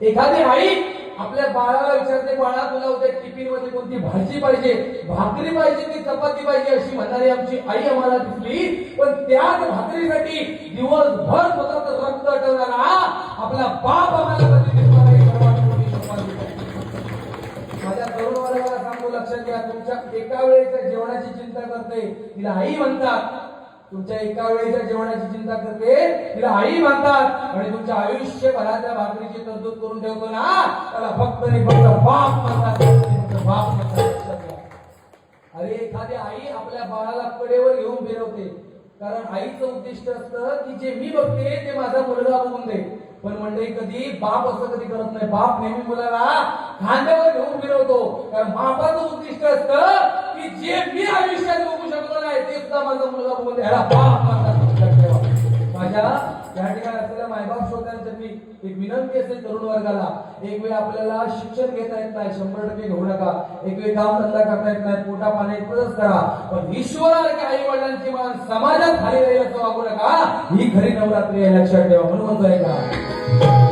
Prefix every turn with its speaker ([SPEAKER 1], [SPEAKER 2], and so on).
[SPEAKER 1] एखादी आई आपल्या बाळाला विचारते, बाळा तुला उद्या टिफिन मध्ये कोणती भाजी पाहिजे, भाकरी पाहिजे की चपाती पाहिजे, अशी म्हणणारी आमची आई आम्हाला दिसली. पण त्याच भाकरीसाठी दिवसभर स्वतःचं रक्त ठेवणारा आपला बाप आम्हाला कधी दिसला नाही. सर्वात मोठी शपथ घेतो. माझ्या तरुण वर्गाला सांगू, लक्षात घ्या, तुमच्या एका वेळेच्या जेवणाची चिंता करते तिला आई म्हणतात. तुमच्या एका वेळेच्या जेवणाची चिंता करते तिला आई म्हणतात. आणि तुमच्या आयुष्यभराच्या भाकरीची तरतूद करून ठेवतो ना, त्याला फक्त आणि फक्त बाप म्हणतात. बाप म्हणतात. अरे एखादी आई आपल्या बाळाला कडेवर घेऊन फिरवते, कारण आईचं उद्दिष्ट असतं की जे मी बघते ते माझा मुलगा बघून दे. पण मंडळी कधी बाप असं कधी करत नाही. बाप नेहमी मुलाला खांद्यावर घेऊन फिरवतो, कारण बापाचं उद्दिष्ट असतं की जे मी आयुष्यात बघू शकलो नाही ते सुद्धा माझा मुलगा बघून द्यायला बाप म्हणतात. माझ्या या ठिकाणी असलेल्या मायबाप श्रोत्यांसाठी एक विनंती असेल तरुण वर्गाला, एक वेळ आपल्याला शिक्षण घेता येत नाही, 100% घेऊ नका. एक वेळ काम धंदा करता येत नाही, पोटा पाण्यातच करा, पण ईश्वरासारख्या आई वडिलांची मान समाजात खाली राहील असं वागू नका. ही खरी नवरात्री आहे, लक्षात ठेवा. म्हणून म्हणतोय का